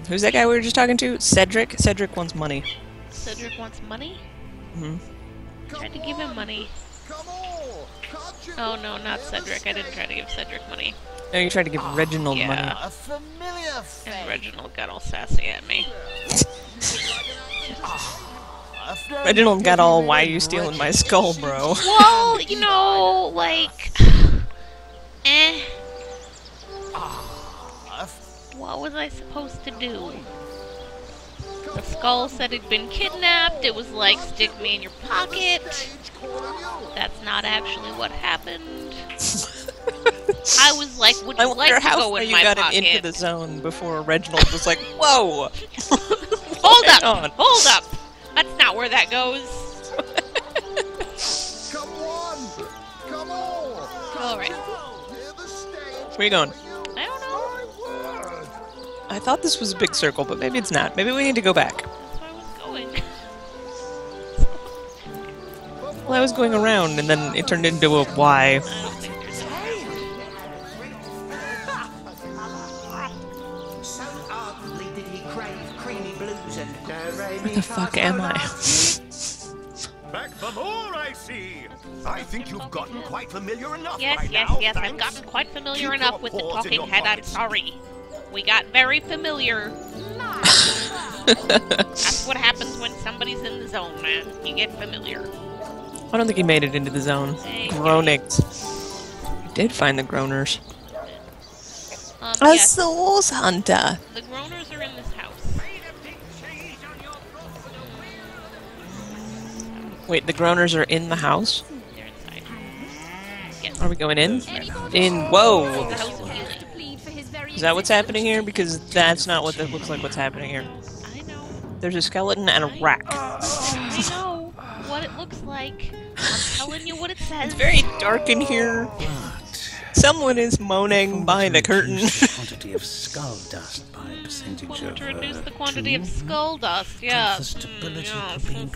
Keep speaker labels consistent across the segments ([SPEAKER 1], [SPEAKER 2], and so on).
[SPEAKER 1] Who's that guy we were just talking to? Cedric? Cedric wants money.
[SPEAKER 2] Cedric wants money?
[SPEAKER 1] Mm-hmm.
[SPEAKER 2] Tried to give him money. Oh no, not Cedric. I didn't try to give Cedric money.
[SPEAKER 1] No, you tried to give Reginald money.
[SPEAKER 2] A familiar and Reginald got all sassy at me.
[SPEAKER 1] Reginald got all, why are you stealing my skull, bro?
[SPEAKER 2] Well, you know, like... eh. What was I supposed to do? The skull said it'd been kidnapped. It was like, stick me in your pocket. That's not actually what happened. I was like, would you like to go in my pocket? I wonder how you got him into the zone before Reginald was like, whoa! Hold up! Hold up! That's not where that goes.
[SPEAKER 3] Come on! Come on!
[SPEAKER 2] Alright.
[SPEAKER 1] Where are you going?
[SPEAKER 2] I don't know.
[SPEAKER 1] I thought this was a big circle, but maybe it's not. Maybe we need to go back.
[SPEAKER 2] That's where I was going.
[SPEAKER 1] Well, I was going around, and then it turned into a Y.
[SPEAKER 2] I don't think there's
[SPEAKER 1] Where the fuck am I?
[SPEAKER 3] Back for more, I see. I think you've gotten quite familiar enough
[SPEAKER 2] Yes,
[SPEAKER 3] by
[SPEAKER 2] yes,
[SPEAKER 3] now,
[SPEAKER 2] yes, I've
[SPEAKER 3] thanks.
[SPEAKER 2] gotten quite familiar
[SPEAKER 3] Keep
[SPEAKER 2] enough
[SPEAKER 3] your
[SPEAKER 2] with the
[SPEAKER 3] paws in
[SPEAKER 2] talking
[SPEAKER 3] your
[SPEAKER 2] head, I'm
[SPEAKER 3] pockets.
[SPEAKER 2] sorry. We got very familiar. That's what happens when somebody's in the zone, man. You get familiar.
[SPEAKER 1] I don't think he made it into the zone. Groaning. You did find the groaners. A
[SPEAKER 2] Yes,
[SPEAKER 1] source hunter.
[SPEAKER 2] the groaners are in this house.
[SPEAKER 1] Wait, the groaners are in the house?
[SPEAKER 2] They're inside. Yes.
[SPEAKER 1] Are we going in? In. Whoa!
[SPEAKER 2] The house of healing.
[SPEAKER 1] Is that what's happening here? Because that's not what that looks like what's happening here.
[SPEAKER 2] I know.
[SPEAKER 1] There's a skeleton and a rack.
[SPEAKER 2] I know what it looks like. I'm telling you what it says.
[SPEAKER 1] It's very dark in here. Someone is moaning behind the curtain.
[SPEAKER 4] Quantity of skull dust by a percentage
[SPEAKER 2] Want to
[SPEAKER 4] of,
[SPEAKER 2] reduce the quantity of skull dust, yeah.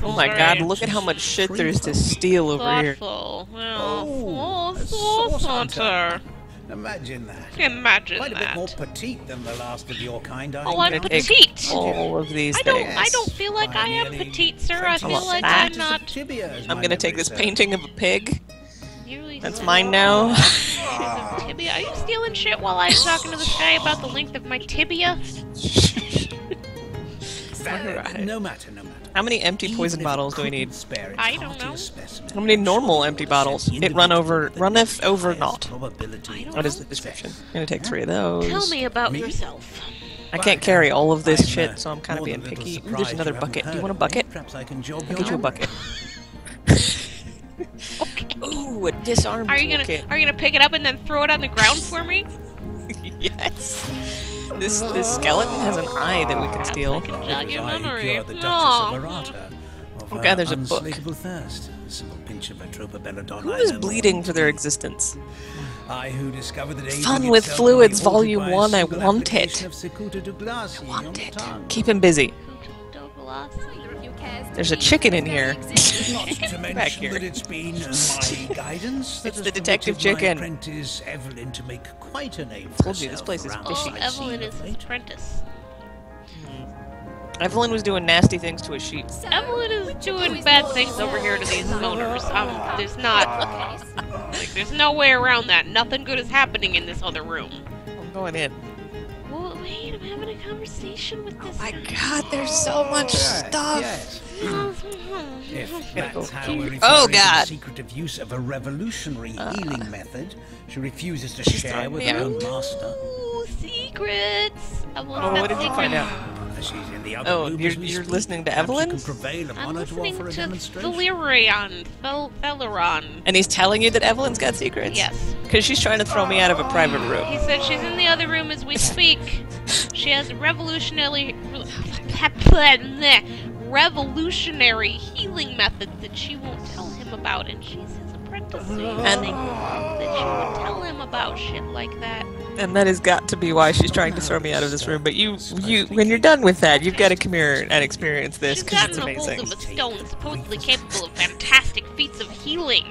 [SPEAKER 1] Oh my god, look at how much shit there's to steal over here.
[SPEAKER 2] Thoughtful. Well,
[SPEAKER 4] Oh, a
[SPEAKER 2] source
[SPEAKER 4] source
[SPEAKER 2] hunter.
[SPEAKER 4] Imagine that.
[SPEAKER 2] Imagine
[SPEAKER 4] Quite a bit
[SPEAKER 2] that.
[SPEAKER 4] more petite than the last of your kind, I
[SPEAKER 2] Oh, I'm
[SPEAKER 4] think.
[SPEAKER 2] petite.
[SPEAKER 1] All of these
[SPEAKER 2] I
[SPEAKER 1] things.
[SPEAKER 2] don't feel like I am petite, sir. I feel
[SPEAKER 1] want
[SPEAKER 2] like
[SPEAKER 1] that.
[SPEAKER 2] I'm not
[SPEAKER 1] I'm gonna take this painting of a pig.
[SPEAKER 2] nearly
[SPEAKER 1] That's
[SPEAKER 2] so
[SPEAKER 1] mine now.
[SPEAKER 2] of tibia. Are you stealing shit while I'm talking to this guy about the length of my tibia?
[SPEAKER 4] No matter, no matter.
[SPEAKER 1] How many empty
[SPEAKER 4] Even
[SPEAKER 1] poison
[SPEAKER 4] if
[SPEAKER 1] bottles do we
[SPEAKER 4] couldn't
[SPEAKER 1] need?
[SPEAKER 4] spare its
[SPEAKER 2] I don't
[SPEAKER 4] heartier
[SPEAKER 2] know.
[SPEAKER 4] specimen,
[SPEAKER 1] How many normal
[SPEAKER 4] sure
[SPEAKER 1] empty
[SPEAKER 4] it
[SPEAKER 1] bottles?
[SPEAKER 4] possessed
[SPEAKER 1] It runneth
[SPEAKER 4] highest
[SPEAKER 1] over not.
[SPEAKER 4] probability
[SPEAKER 2] don't
[SPEAKER 1] What is
[SPEAKER 2] know.
[SPEAKER 1] the description? I'm gonna take 3 of those.
[SPEAKER 2] Tell me about
[SPEAKER 4] Me?
[SPEAKER 2] yourself.
[SPEAKER 1] I can't carry all of this
[SPEAKER 4] I'm,
[SPEAKER 1] shit, so I'm kind of
[SPEAKER 4] more
[SPEAKER 1] being
[SPEAKER 4] than a little
[SPEAKER 1] picky. Ooh,
[SPEAKER 4] surprised
[SPEAKER 1] there's another
[SPEAKER 4] you haven't
[SPEAKER 1] bucket. Do you
[SPEAKER 4] heard
[SPEAKER 1] want a
[SPEAKER 4] of me.
[SPEAKER 1] bucket?
[SPEAKER 4] Perhaps I can job
[SPEAKER 1] I'll get you a bucket.
[SPEAKER 2] Okay.
[SPEAKER 1] Ooh, a disarm
[SPEAKER 2] Are you
[SPEAKER 1] toolkit.
[SPEAKER 2] gonna pick it up and then throw it on the ground for me?
[SPEAKER 1] Yes. This skeleton has an eye that we can steal.
[SPEAKER 2] I can jog your
[SPEAKER 4] I
[SPEAKER 2] memory.
[SPEAKER 4] cure the Duchess
[SPEAKER 2] Aw.
[SPEAKER 4] of Arata of
[SPEAKER 1] Oh
[SPEAKER 4] her
[SPEAKER 1] god, there's a book.
[SPEAKER 4] unsatiable thirst. A simple pinch of Atropa belladonna.
[SPEAKER 1] Who is bleeding for their existence?
[SPEAKER 4] I who discovered that
[SPEAKER 1] Fun
[SPEAKER 4] aging
[SPEAKER 1] with
[SPEAKER 4] itself
[SPEAKER 1] Fluids,
[SPEAKER 4] can be altered
[SPEAKER 1] Volume
[SPEAKER 4] by a
[SPEAKER 1] 1, I
[SPEAKER 4] single
[SPEAKER 1] want it.
[SPEAKER 4] application of Cicuta Douglasii on
[SPEAKER 1] Want
[SPEAKER 4] the
[SPEAKER 1] it.
[SPEAKER 4] tongue.
[SPEAKER 1] Keep him busy.
[SPEAKER 2] Douglas.
[SPEAKER 1] There's a chicken in here.
[SPEAKER 4] Not to
[SPEAKER 1] Back
[SPEAKER 4] mention
[SPEAKER 1] here.
[SPEAKER 4] that it's been my guidance that
[SPEAKER 1] It's
[SPEAKER 4] has
[SPEAKER 1] the detective
[SPEAKER 4] permitted
[SPEAKER 1] chicken.
[SPEAKER 4] my apprentice Evelyn to make quite a name
[SPEAKER 1] Told
[SPEAKER 4] for
[SPEAKER 1] you, this
[SPEAKER 4] herself
[SPEAKER 1] place is
[SPEAKER 4] around
[SPEAKER 1] fishy.
[SPEAKER 2] Oh,
[SPEAKER 4] the
[SPEAKER 2] Evelyn
[SPEAKER 4] scene
[SPEAKER 2] is
[SPEAKER 4] of
[SPEAKER 2] his
[SPEAKER 4] late.
[SPEAKER 2] apprentice.
[SPEAKER 1] Evelyn was doing nasty things to a sheep.
[SPEAKER 2] Evelyn is doing bad things over here to these owners. There's not... Like, there's no way around that. Nothing good is happening in this other room.
[SPEAKER 1] I'm going in.
[SPEAKER 2] Well, wait, I'm having a conversation with this
[SPEAKER 1] My
[SPEAKER 2] guy.
[SPEAKER 1] god, there's so much stuff.
[SPEAKER 4] Yes. If that's how we're referring
[SPEAKER 1] Oh,
[SPEAKER 4] to
[SPEAKER 1] God.
[SPEAKER 4] the secretive use of a revolutionary healing method, she refuses to
[SPEAKER 1] She's
[SPEAKER 4] share
[SPEAKER 1] throwing
[SPEAKER 4] with
[SPEAKER 1] me
[SPEAKER 4] her
[SPEAKER 1] out.
[SPEAKER 4] own master.
[SPEAKER 2] Ooh, secrets. Evelyn's
[SPEAKER 1] Oh,
[SPEAKER 2] got
[SPEAKER 1] what did you find out?
[SPEAKER 4] She's in the other
[SPEAKER 1] Oh,
[SPEAKER 4] room
[SPEAKER 1] you're-
[SPEAKER 4] as we
[SPEAKER 1] you're
[SPEAKER 4] speak.
[SPEAKER 1] listening to
[SPEAKER 4] Perhaps you
[SPEAKER 1] Evelyn?
[SPEAKER 4] can prevail
[SPEAKER 2] I'm
[SPEAKER 4] upon her to
[SPEAKER 2] listening
[SPEAKER 4] offer a
[SPEAKER 2] to
[SPEAKER 4] demonstration.
[SPEAKER 2] Valeron.
[SPEAKER 1] And he's telling you that Evelyn's got secrets?
[SPEAKER 2] Yes.
[SPEAKER 1] Because she's trying to throw me out of a private
[SPEAKER 2] He
[SPEAKER 1] room.
[SPEAKER 2] said she's in the other room as we speak. She has a revolutionary healing method that she won't tell him about, and she's his apprentice. So you would
[SPEAKER 1] And-
[SPEAKER 2] think that she would tell him about shit like that.
[SPEAKER 1] And that has got to be why she's trying to throw me out of this room. But when you're done with that, you've got to come here and experience this
[SPEAKER 2] She's
[SPEAKER 1] because it's
[SPEAKER 2] gotten a hold
[SPEAKER 1] amazing.
[SPEAKER 2] of a stone supposedly capable of fantastic feats of healing.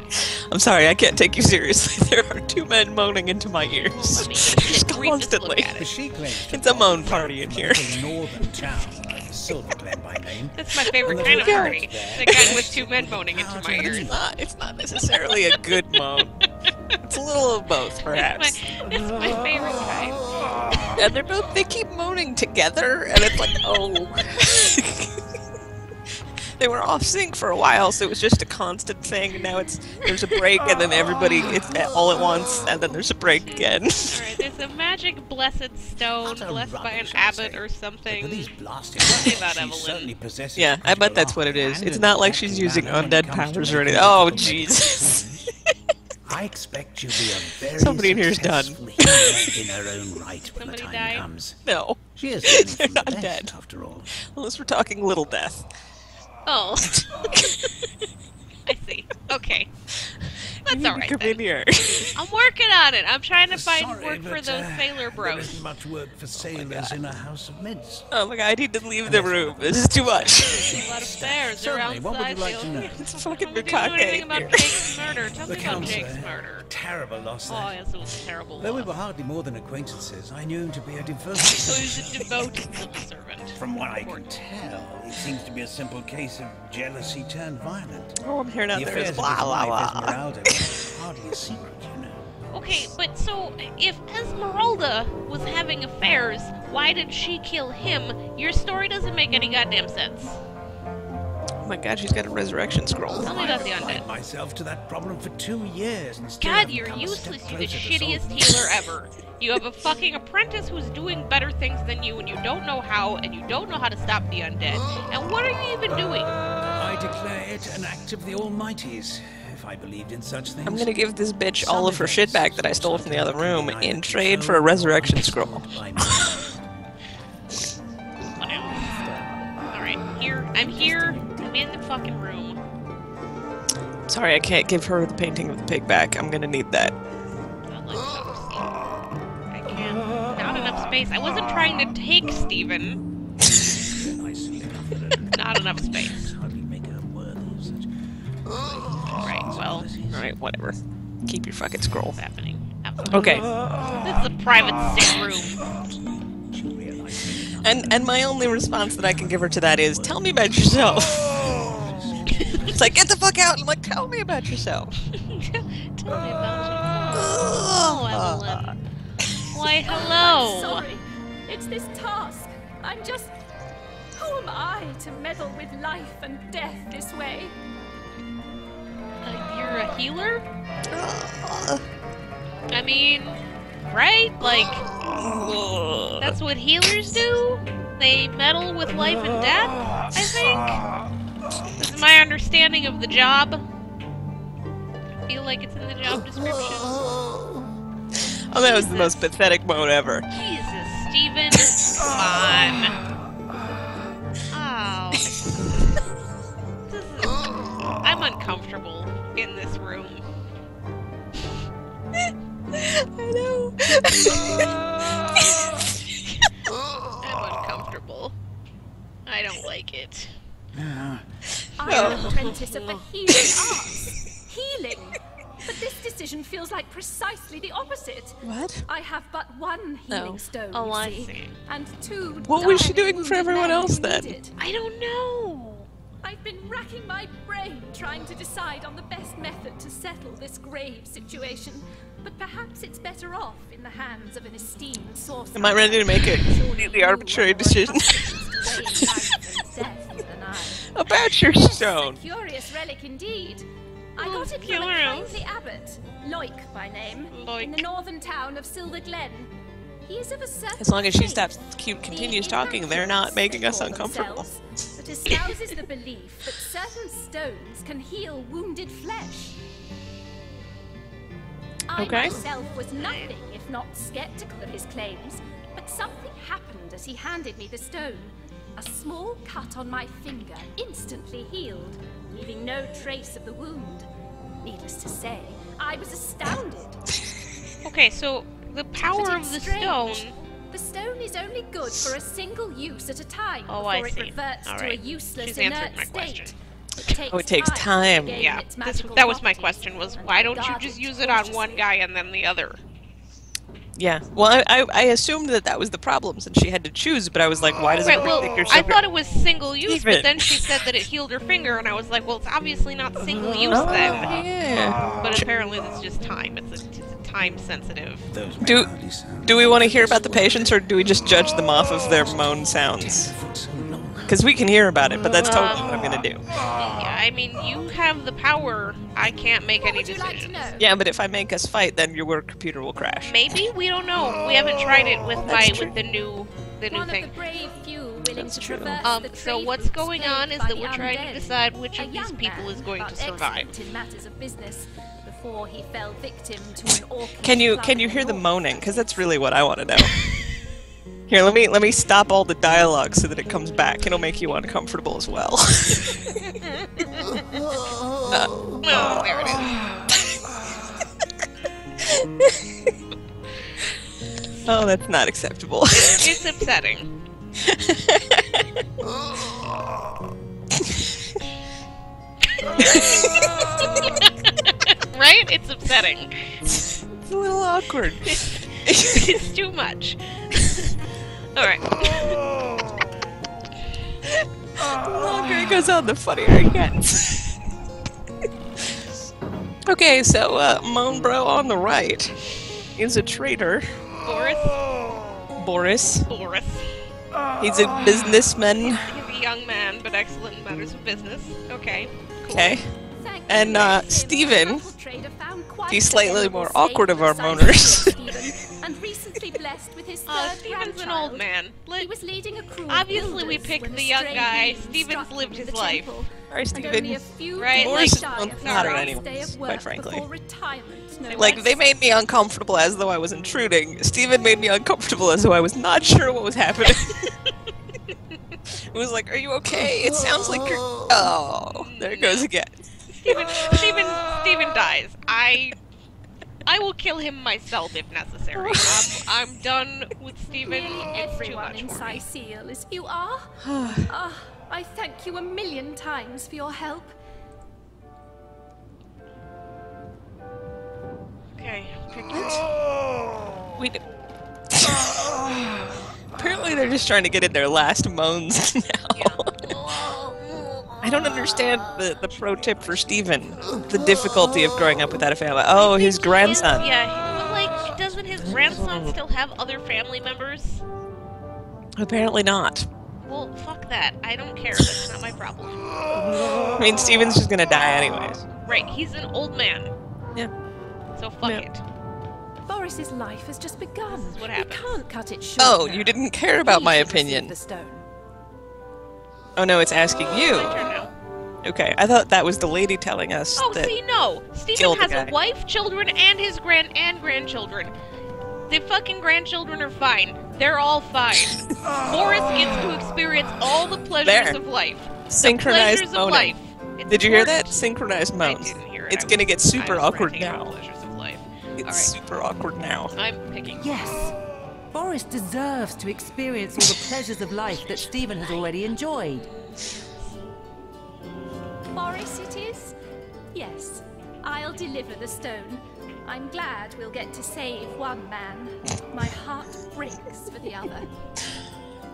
[SPEAKER 1] I'm sorry, I can't take you seriously. There are two men moaning into my ears.
[SPEAKER 2] I mean, just read this, look
[SPEAKER 1] Constantly.
[SPEAKER 2] at it.
[SPEAKER 4] She claims to
[SPEAKER 1] It's a moan party in here.
[SPEAKER 4] northern town, Silver Glen by name.
[SPEAKER 2] That's my favorite kind of party. The guy with two men moaning into my ears.
[SPEAKER 1] It's not necessarily a good moan. It's a little of both, perhaps.
[SPEAKER 2] It's my favorite kind.
[SPEAKER 1] And they keep moaning together, and it's like, oh. They were off sync for a while, so it was just a constant thing, and now there's a break, and then it's all at once, and then there's a break again.
[SPEAKER 2] Alright, there's a magic blessed stone blessed by an abbot or something. Say that, Evelyn.
[SPEAKER 1] Yeah, I bet that's what it is. It's not like she's using undead powers or anything. Oh, Jesus.
[SPEAKER 4] I expect you'll be a very
[SPEAKER 1] Somebody in here's done.
[SPEAKER 4] successful healer in her own right when the
[SPEAKER 2] Somebody
[SPEAKER 4] time
[SPEAKER 2] died?
[SPEAKER 4] comes.
[SPEAKER 1] No,
[SPEAKER 4] She is learning
[SPEAKER 1] they're
[SPEAKER 4] from the
[SPEAKER 1] not
[SPEAKER 4] best,
[SPEAKER 1] dead.
[SPEAKER 4] after all.
[SPEAKER 1] Unless we're talking Little Death.
[SPEAKER 2] Oh. I see. Okay. That's
[SPEAKER 1] You
[SPEAKER 2] alright
[SPEAKER 1] come in
[SPEAKER 2] then.
[SPEAKER 1] here.
[SPEAKER 2] I'm working on it. I'm trying to find
[SPEAKER 4] Sorry,
[SPEAKER 2] work for
[SPEAKER 4] but,
[SPEAKER 2] those sailor
[SPEAKER 4] there
[SPEAKER 2] bros.
[SPEAKER 4] isn't much work for sailors in a house of mints.
[SPEAKER 1] Oh my god, I need to leave the room. This is too much.
[SPEAKER 2] A lot of stairs
[SPEAKER 4] Certainly,
[SPEAKER 2] around
[SPEAKER 4] what would you like to know?
[SPEAKER 1] It's a fucking
[SPEAKER 2] Do you know anything
[SPEAKER 1] bukkake
[SPEAKER 2] about
[SPEAKER 1] here.
[SPEAKER 2] Jake's murder? Tell
[SPEAKER 4] The
[SPEAKER 2] me about
[SPEAKER 4] Count's
[SPEAKER 2] Jake's
[SPEAKER 4] a
[SPEAKER 2] murder.
[SPEAKER 4] terrible loss
[SPEAKER 2] Oh,
[SPEAKER 4] there.
[SPEAKER 2] yes, it was a terrible
[SPEAKER 4] Though we
[SPEAKER 2] loss.
[SPEAKER 4] were hardly more than acquaintances, I knew him to be a devoted
[SPEAKER 2] So he's a devoted civil servant.
[SPEAKER 4] From what I can tell, it seems to be a simple case of jealousy turned violent.
[SPEAKER 1] Oh, I'm hearing out
[SPEAKER 4] The
[SPEAKER 1] there
[SPEAKER 4] affairs
[SPEAKER 1] is
[SPEAKER 4] of his
[SPEAKER 1] blah, blah,
[SPEAKER 4] wife,
[SPEAKER 1] blah.
[SPEAKER 4] Esmeralda, were hardly a secret, you know.
[SPEAKER 2] Okay, but so if Esmeralda was having affairs, why did she kill him? Your story doesn't make any goddamn sense.
[SPEAKER 1] Oh my god, she's got a resurrection scroll.
[SPEAKER 2] Tell me about the
[SPEAKER 4] I've applied
[SPEAKER 2] undead.
[SPEAKER 4] myself to that problem for 2 years and still
[SPEAKER 2] God,
[SPEAKER 4] haven't
[SPEAKER 2] you're
[SPEAKER 4] come a step
[SPEAKER 2] useless. You're the
[SPEAKER 4] closer to
[SPEAKER 2] shittiest
[SPEAKER 4] solving
[SPEAKER 2] healer ever. You have a fucking apprentice who's doing better things than you, and you don't know how, and you don't know how to stop the undead. And what are you even doing?
[SPEAKER 4] I declare it an act of the Almighty's, if I believed in such things.
[SPEAKER 1] I'm gonna give this bitch all of her shit back that I stole from the other room in trade for a resurrection scroll.
[SPEAKER 2] Whatever. Alright, I'm here. I'm in the fucking room.
[SPEAKER 1] Sorry, I can't give her the painting of the pig back. I'm gonna need that.
[SPEAKER 2] I'd like to see. I can't. Not enough space. I wasn't trying to take Steven. Not enough space. Right, well,
[SPEAKER 1] Alright, whatever. Keep your fucking scroll.
[SPEAKER 2] what's happening?
[SPEAKER 1] Okay.
[SPEAKER 2] This is a private sick room.
[SPEAKER 1] And my only response that I can give her to that is, tell me about yourself. It's like, get the fuck out! I'm like, tell me about yourself.
[SPEAKER 2] Tell me about yourself. Oh, Evelyn. Why, hello.
[SPEAKER 5] Sorry, it's this task. I'm just... Who am I to meddle with life and death this way?
[SPEAKER 2] You're a healer? I mean, right? Like, that's what healers do? They meddle with life and death, I think? This is my understanding of the job. I feel like it's in the job description.
[SPEAKER 1] Oh, that was the most pathetic moan ever.
[SPEAKER 2] Jesus, Steven. Come on. Oh. I'm uncomfortable in this room.
[SPEAKER 1] I know.
[SPEAKER 2] I'm uncomfortable. I don't like it.
[SPEAKER 5] I'm an apprentice of the healing arts. Healing. But this decision feels like precisely the opposite.
[SPEAKER 1] What?
[SPEAKER 5] I have but one healing stone,
[SPEAKER 2] Oh,
[SPEAKER 5] you
[SPEAKER 2] I
[SPEAKER 5] see,
[SPEAKER 2] see.
[SPEAKER 5] and two
[SPEAKER 1] What was she
[SPEAKER 5] dying
[SPEAKER 1] doing for
[SPEAKER 5] wounded
[SPEAKER 1] everyone
[SPEAKER 5] men
[SPEAKER 1] else
[SPEAKER 5] who
[SPEAKER 1] then?
[SPEAKER 5] need it.
[SPEAKER 2] I don't know.
[SPEAKER 5] I've been racking my brain trying to decide on the best method to settle this grave situation, but perhaps it's better off in the hands of an esteemed sorcerer.
[SPEAKER 1] Am I ready to make a completely arbitrary decision? About your stone.
[SPEAKER 5] A curious relic indeed. I got it from a
[SPEAKER 2] curious.
[SPEAKER 5] kindly abbot, Loic by name, in
[SPEAKER 2] Loic.
[SPEAKER 5] the northern town of Silver Glen. He is of a certain
[SPEAKER 1] As long as she
[SPEAKER 5] faith,
[SPEAKER 1] stops, continues talking, they're not making us uncomfortable.
[SPEAKER 5] that espouses the belief that certain stones can heal wounded flesh. I
[SPEAKER 1] Okay.
[SPEAKER 5] myself was nothing if not skeptical of his claims, but something happened as he handed me the stone. A small cut on my finger instantly healed, leaving no trace of the wound. Needless to say, I was astounded.
[SPEAKER 2] Okay, so The power
[SPEAKER 5] But
[SPEAKER 2] of the
[SPEAKER 5] it's strange.
[SPEAKER 2] stone.
[SPEAKER 5] The stone is only good for a single use at a time
[SPEAKER 2] Oh,
[SPEAKER 5] before
[SPEAKER 2] I
[SPEAKER 5] it
[SPEAKER 2] see.
[SPEAKER 5] reverts
[SPEAKER 2] All
[SPEAKER 5] to
[SPEAKER 2] right.
[SPEAKER 5] a useless
[SPEAKER 2] She's
[SPEAKER 5] inert
[SPEAKER 2] answered my
[SPEAKER 5] state.
[SPEAKER 2] question.
[SPEAKER 1] It takes time.
[SPEAKER 5] to regain
[SPEAKER 2] Yeah,
[SPEAKER 5] its magical
[SPEAKER 2] that was my
[SPEAKER 5] properties,
[SPEAKER 2] question, was
[SPEAKER 5] and
[SPEAKER 2] why don't you
[SPEAKER 5] guard
[SPEAKER 2] just
[SPEAKER 5] it
[SPEAKER 2] use it on one
[SPEAKER 5] cautiously.
[SPEAKER 2] guy and then the other?
[SPEAKER 1] Yeah. Well, I assumed that was the problem since she had to choose, but I was like, why does
[SPEAKER 2] Right,
[SPEAKER 1] it
[SPEAKER 2] well,
[SPEAKER 1] take her
[SPEAKER 2] I
[SPEAKER 1] so
[SPEAKER 2] thought it was single use,
[SPEAKER 1] Steven.
[SPEAKER 2] but then she said that it healed her finger, and I was like, well, it's obviously not single use
[SPEAKER 1] Oh,
[SPEAKER 2] then.
[SPEAKER 1] yeah.
[SPEAKER 2] But apparently it's just time. It's a time sensitive.
[SPEAKER 4] Those
[SPEAKER 1] Do-
[SPEAKER 4] may hardly sound
[SPEAKER 1] Do we want to hear about the patients, or do we just judge them off of their moan sounds?
[SPEAKER 4] for so long.
[SPEAKER 1] Because we can hear about it, but that's totally what I'm gonna do.
[SPEAKER 2] Yeah, I mean, you have the power. I can't make any
[SPEAKER 5] Would you like to
[SPEAKER 2] decisions.
[SPEAKER 5] know?
[SPEAKER 1] Yeah, but if I make us fight, then your computer will crash.
[SPEAKER 2] Maybe, we don't know. We haven't tried it with the new
[SPEAKER 5] One
[SPEAKER 2] thing.
[SPEAKER 5] of the brave few willing
[SPEAKER 1] That's
[SPEAKER 5] to
[SPEAKER 1] true.
[SPEAKER 5] traverse the
[SPEAKER 2] So
[SPEAKER 5] trade
[SPEAKER 2] what's
[SPEAKER 5] routes
[SPEAKER 2] going
[SPEAKER 5] paved
[SPEAKER 2] on is
[SPEAKER 5] by
[SPEAKER 2] that
[SPEAKER 5] the
[SPEAKER 2] we're trying to
[SPEAKER 5] undead.
[SPEAKER 2] decide which
[SPEAKER 5] A
[SPEAKER 2] of these
[SPEAKER 5] young
[SPEAKER 2] people
[SPEAKER 5] man,
[SPEAKER 2] is going to
[SPEAKER 5] but
[SPEAKER 2] survive.
[SPEAKER 5] excellent in matters of business before he fell victim to an orchid
[SPEAKER 1] Can you
[SPEAKER 5] flood
[SPEAKER 1] hear the
[SPEAKER 5] north.
[SPEAKER 1] moaning? Because that's really what I want to know. Here, let me stop all the dialogue so that it comes back. It'll make you uncomfortable as well.
[SPEAKER 2] Oh, there it is.
[SPEAKER 1] Oh, that's not acceptable.
[SPEAKER 2] It's upsetting. Right? It's upsetting.
[SPEAKER 1] It's a little awkward.
[SPEAKER 2] It's too much. Alright.
[SPEAKER 1] The longer it goes on, the funnier it gets. Okay, so Moan Bro on the right is a traitor. Boris.
[SPEAKER 2] Boris.
[SPEAKER 1] He's a businessman.
[SPEAKER 2] He's a young man, but excellent in matters of business. Okay. Cool.
[SPEAKER 1] Okay.
[SPEAKER 5] Thank you,
[SPEAKER 1] And,
[SPEAKER 5] Lady Sim.
[SPEAKER 1] Steven,
[SPEAKER 5] The trader found quite
[SPEAKER 1] he's
[SPEAKER 5] a
[SPEAKER 1] slightly
[SPEAKER 5] venerable
[SPEAKER 1] more
[SPEAKER 5] slave
[SPEAKER 1] awkward of our
[SPEAKER 5] beside
[SPEAKER 1] moaners.
[SPEAKER 5] Stephen, and recently blessed with his third
[SPEAKER 2] Oh, Steven's an old
[SPEAKER 5] grandchild.
[SPEAKER 2] man.
[SPEAKER 5] He was leading a crew of
[SPEAKER 2] Obviously, we
[SPEAKER 5] builders
[SPEAKER 2] picked
[SPEAKER 5] when
[SPEAKER 2] the
[SPEAKER 5] a
[SPEAKER 2] young
[SPEAKER 5] stray
[SPEAKER 2] guy.
[SPEAKER 5] beam
[SPEAKER 2] Steven's
[SPEAKER 5] struck
[SPEAKER 2] lived
[SPEAKER 5] him
[SPEAKER 2] his
[SPEAKER 5] in the
[SPEAKER 2] life.
[SPEAKER 5] temple,
[SPEAKER 1] Sorry,
[SPEAKER 5] and only a
[SPEAKER 1] Steven.
[SPEAKER 5] few
[SPEAKER 2] Right,
[SPEAKER 5] days
[SPEAKER 1] Boris
[SPEAKER 5] shy
[SPEAKER 1] don't
[SPEAKER 5] of his
[SPEAKER 1] matter
[SPEAKER 5] last
[SPEAKER 1] anyways,
[SPEAKER 5] day of
[SPEAKER 1] quite
[SPEAKER 5] work
[SPEAKER 1] frankly.
[SPEAKER 5] before retirement, no
[SPEAKER 1] Like,
[SPEAKER 5] less.
[SPEAKER 1] they made me uncomfortable as though I was intruding. Steven made me uncomfortable as though I was not sure what was happening. It was like, are you okay? It sounds like you're... Oh, there it goes again.
[SPEAKER 2] Steven dies. I will kill him myself if necessary. I'm done with Steven.
[SPEAKER 5] Nearly
[SPEAKER 2] It's too
[SPEAKER 5] everyone
[SPEAKER 2] much
[SPEAKER 5] in
[SPEAKER 2] for me.
[SPEAKER 5] Seal as you are. I thank you a million times for your help.
[SPEAKER 2] Okay.
[SPEAKER 1] We do. Apparently they're just trying to get in their last moans now. I don't understand the pro tip for Steven. The difficulty of growing up without a family. Oh, his grandson.
[SPEAKER 2] Yeah, but like, doesn't his grandson still have other family members?
[SPEAKER 1] Apparently not.
[SPEAKER 2] Well, fuck that. I don't care. That's not my problem.
[SPEAKER 1] I mean, Steven's just gonna die anyways.
[SPEAKER 2] Right, he's an old man.
[SPEAKER 1] Yeah.
[SPEAKER 2] So fuck
[SPEAKER 1] Yeah.
[SPEAKER 2] it.
[SPEAKER 5] Boris's life has just begun.
[SPEAKER 2] This is what
[SPEAKER 5] We
[SPEAKER 2] happens.
[SPEAKER 5] can't cut it short.
[SPEAKER 1] Oh,
[SPEAKER 5] now.
[SPEAKER 1] you didn't care about my
[SPEAKER 5] He should receive
[SPEAKER 1] opinion.
[SPEAKER 5] The stone.
[SPEAKER 1] Oh no, it's asking
[SPEAKER 2] My
[SPEAKER 1] you.
[SPEAKER 2] turn now.
[SPEAKER 1] Okay, I thought that was the lady telling us
[SPEAKER 2] Oh,
[SPEAKER 1] that.
[SPEAKER 2] see, no. Steven
[SPEAKER 1] killed the
[SPEAKER 2] has
[SPEAKER 1] guy.
[SPEAKER 2] a wife, children, and his grandchildren. The fucking grandchildren are fine. They're all fine. Boris gets to experience all the pleasures
[SPEAKER 1] There.
[SPEAKER 2] of life.
[SPEAKER 1] Synchronized
[SPEAKER 2] Pleasures of
[SPEAKER 1] moaning.
[SPEAKER 2] life. It's
[SPEAKER 1] Did you hear
[SPEAKER 2] important.
[SPEAKER 1] that? Synchronized
[SPEAKER 2] I
[SPEAKER 1] moans.
[SPEAKER 2] didn't hear it.
[SPEAKER 1] It's
[SPEAKER 2] I
[SPEAKER 1] gonna
[SPEAKER 2] was-
[SPEAKER 1] get super
[SPEAKER 2] I was
[SPEAKER 1] awkward
[SPEAKER 2] ranting about
[SPEAKER 1] now.
[SPEAKER 2] Pleasures of life.
[SPEAKER 1] It's
[SPEAKER 2] Alright.
[SPEAKER 1] super awkward now.
[SPEAKER 2] I'm picking.
[SPEAKER 6] Yes. Boris deserves to experience all the pleasures of life that Stephen has already enjoyed.
[SPEAKER 5] Boris it is? Yes. I'll deliver the stone. I'm glad we'll get to save one man. My heart breaks for the other.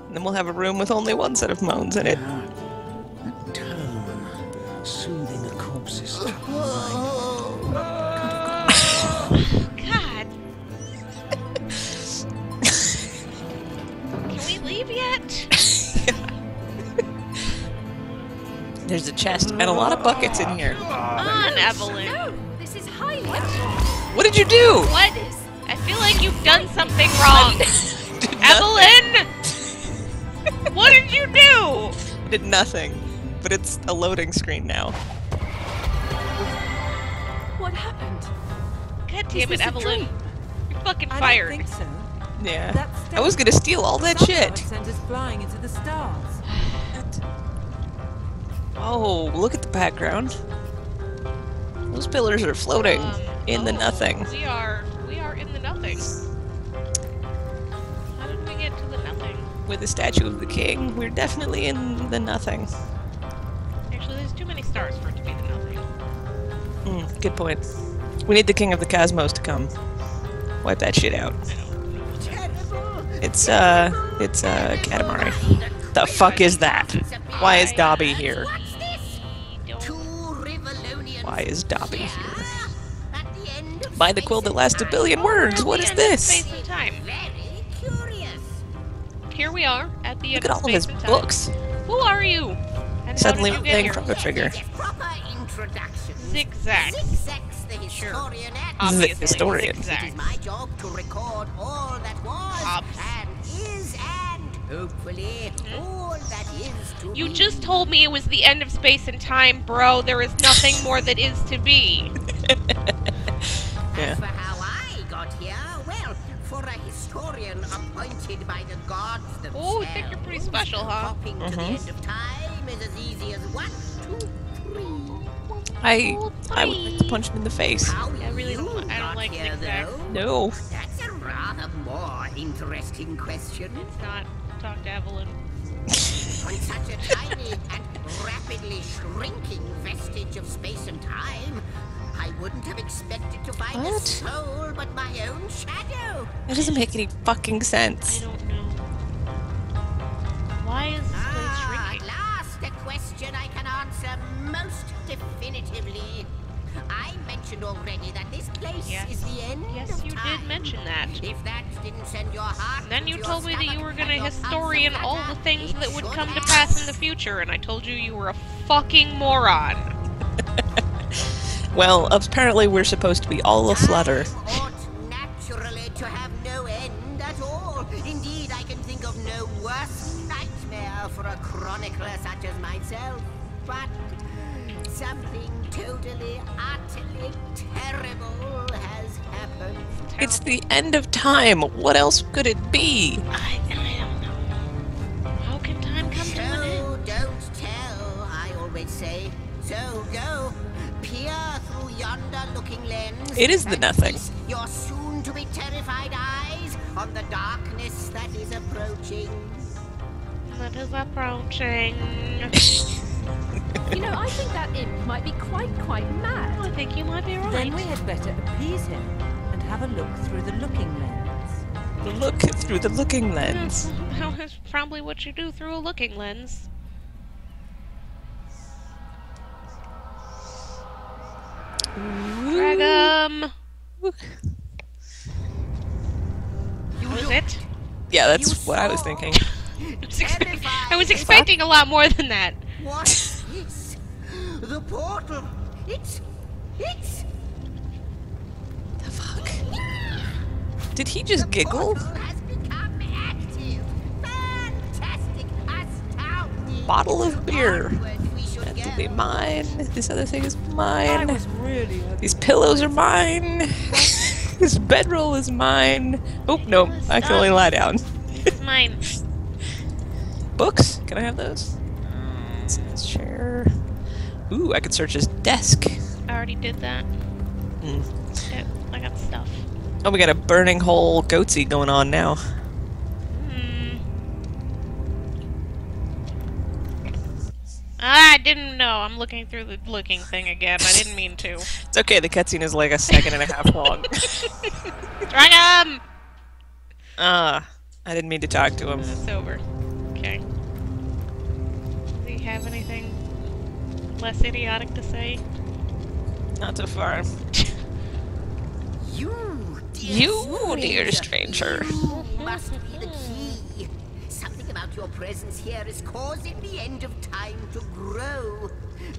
[SPEAKER 1] And then we'll have a room with only one set of moans in it.
[SPEAKER 4] That tone, soothing a corpse's troubled mind.
[SPEAKER 2] God. Can we leave yet?
[SPEAKER 1] There's a chest and a lot of buckets in here.
[SPEAKER 2] On, Evelyn.
[SPEAKER 5] No, this is highly.
[SPEAKER 1] What did you do?
[SPEAKER 2] What? I feel like you've done something wrong. Evelyn! What did you do?
[SPEAKER 1] Did nothing. But it's a loading screen now.
[SPEAKER 5] What happened?
[SPEAKER 2] God damn it,
[SPEAKER 6] this a
[SPEAKER 2] Evelyn.
[SPEAKER 6] dream?
[SPEAKER 2] You're fucking
[SPEAKER 6] I
[SPEAKER 2] fired.
[SPEAKER 6] don't think so.
[SPEAKER 1] Yeah.
[SPEAKER 6] That's
[SPEAKER 1] I was gonna steal all that shit.
[SPEAKER 6] Sent us flying into the stars.
[SPEAKER 1] Oh, look at the background. Those pillars are floating in the
[SPEAKER 2] Oh,
[SPEAKER 1] nothing.
[SPEAKER 2] We are in the nothing.
[SPEAKER 1] with a statue of the king, we're definitely in the nothing.
[SPEAKER 2] Actually, there's too many stars for it to be the nothing.
[SPEAKER 1] Good point. We need the king of the cosmos to come. Wipe that shit out. It's Katamari. The fuck is that? Why is Dobby here? Why is Dobby here? By the quill that lasts 1 billion words, what is this?
[SPEAKER 2] Space and time. Here we are at the
[SPEAKER 1] Look
[SPEAKER 2] end
[SPEAKER 1] at all of his
[SPEAKER 2] space and time.
[SPEAKER 1] books.
[SPEAKER 2] Who are you? And
[SPEAKER 1] Suddenly
[SPEAKER 2] how
[SPEAKER 1] I'm
[SPEAKER 2] did you
[SPEAKER 1] playing
[SPEAKER 2] get here?
[SPEAKER 1] Chrono Trigger.
[SPEAKER 2] Zigzag.
[SPEAKER 5] Sure.
[SPEAKER 1] The
[SPEAKER 2] Obviously,
[SPEAKER 1] historian.
[SPEAKER 2] zigzag.
[SPEAKER 5] My job to record all that was
[SPEAKER 2] Obs.
[SPEAKER 5] and is and hopefully all that is to
[SPEAKER 2] You
[SPEAKER 5] be.
[SPEAKER 2] just told me it was the end of space and time, bro. There is nothing more that is to be.
[SPEAKER 1] Yeah.
[SPEAKER 5] As for how I got here, well, for a historian appointed by the gods themselves,
[SPEAKER 2] Oh, you think you're pretty special, huh?
[SPEAKER 5] hopping to the end of time is as easy as 1, 2, 3.
[SPEAKER 1] I would like to punch him in the face.
[SPEAKER 5] How
[SPEAKER 2] I really don't.
[SPEAKER 5] you
[SPEAKER 2] I don't
[SPEAKER 5] got
[SPEAKER 2] like
[SPEAKER 5] here,
[SPEAKER 2] zigzag.
[SPEAKER 5] though?
[SPEAKER 1] No.
[SPEAKER 5] That's a rather more interesting question.
[SPEAKER 2] It's not. Talk to Evelyn.
[SPEAKER 5] On such a tiny and rapidly shrinking vestige of space and time, I wouldn't have expected to find a
[SPEAKER 1] What?
[SPEAKER 5] soul but my own shadow.
[SPEAKER 1] That doesn't make any fucking
[SPEAKER 2] I
[SPEAKER 1] sense.
[SPEAKER 2] don't know. Why is this place
[SPEAKER 5] At
[SPEAKER 2] shrinking?
[SPEAKER 5] last, a question I can answer most definitively. I mentioned already that this place
[SPEAKER 2] Yes.
[SPEAKER 5] is the end
[SPEAKER 2] Yes,
[SPEAKER 5] of
[SPEAKER 2] you
[SPEAKER 5] time.
[SPEAKER 2] did mention that.
[SPEAKER 5] If that didn't send your heart
[SPEAKER 2] And then you
[SPEAKER 5] to
[SPEAKER 2] told
[SPEAKER 5] your
[SPEAKER 2] me that you
[SPEAKER 5] stomach
[SPEAKER 2] were gonna
[SPEAKER 5] and your
[SPEAKER 2] historian
[SPEAKER 5] pulse
[SPEAKER 2] all the
[SPEAKER 5] flutter,
[SPEAKER 2] things
[SPEAKER 5] it
[SPEAKER 2] that would
[SPEAKER 5] should
[SPEAKER 2] come to
[SPEAKER 5] have.
[SPEAKER 2] pass in the future, and I told you you were a fucking moron.
[SPEAKER 1] Well, apparently we're supposed to be all aflutter.
[SPEAKER 5] Time ought naturally to have no end at all. Indeed, I can think of no worse nightmare for a chronicler such as myself. But something totally, utterly terrible has happened.
[SPEAKER 1] It's the end of time. What else could it be?
[SPEAKER 2] I don't know. How can time come to an end?
[SPEAKER 5] So don't tell, I always say. So go, peer through yonder looking lens.
[SPEAKER 1] It is the
[SPEAKER 5] and
[SPEAKER 1] nothing.
[SPEAKER 5] feast your soon-to-be terrified eyes on the darkness that is approaching.
[SPEAKER 2] That is approaching.
[SPEAKER 7] You know, I think that imp might be quite mad.
[SPEAKER 2] I think you might be right.
[SPEAKER 6] Then we had better appease him and have a look through the looking lens.
[SPEAKER 1] Look through the looking lens.
[SPEAKER 2] That's probably what you do through a looking lens. Drag 'em. Was it?
[SPEAKER 1] Yeah, that's what I was thinking.
[SPEAKER 2] I was expecting a lot more than that.
[SPEAKER 5] What is this? The portal. It's...
[SPEAKER 1] The fuck? Did he just giggle?
[SPEAKER 5] Portal has become active. Fantastic. Astounding.
[SPEAKER 1] Bottle of beer.
[SPEAKER 5] Onward we should
[SPEAKER 1] That
[SPEAKER 5] go.
[SPEAKER 1] will be mine. This other thing is
[SPEAKER 6] I
[SPEAKER 1] mine.
[SPEAKER 6] was really
[SPEAKER 1] These pillows are mine. This bedroll is mine. Oh, no. I can only lie down.
[SPEAKER 2] It's mine.
[SPEAKER 1] Books? Can I have those? This chair. Ooh, I could search his desk.
[SPEAKER 2] I already did that.
[SPEAKER 1] Hmm.
[SPEAKER 2] Yep, I got stuff.
[SPEAKER 1] Oh, we got a burning hole goatsy going on now.
[SPEAKER 2] I didn't know. I'm looking through the looking thing again. I didn't mean to.
[SPEAKER 1] It's okay, the cutscene is like a second and a half long.
[SPEAKER 2] Drag 'em!
[SPEAKER 1] I didn't mean to talk to him.
[SPEAKER 2] It's over. Okay. Does he have anything less idiotic to say?
[SPEAKER 1] Not too far.
[SPEAKER 5] You,
[SPEAKER 1] You, dear stranger.
[SPEAKER 5] You must be the key. Something about your presence here is causing the end of time to grow.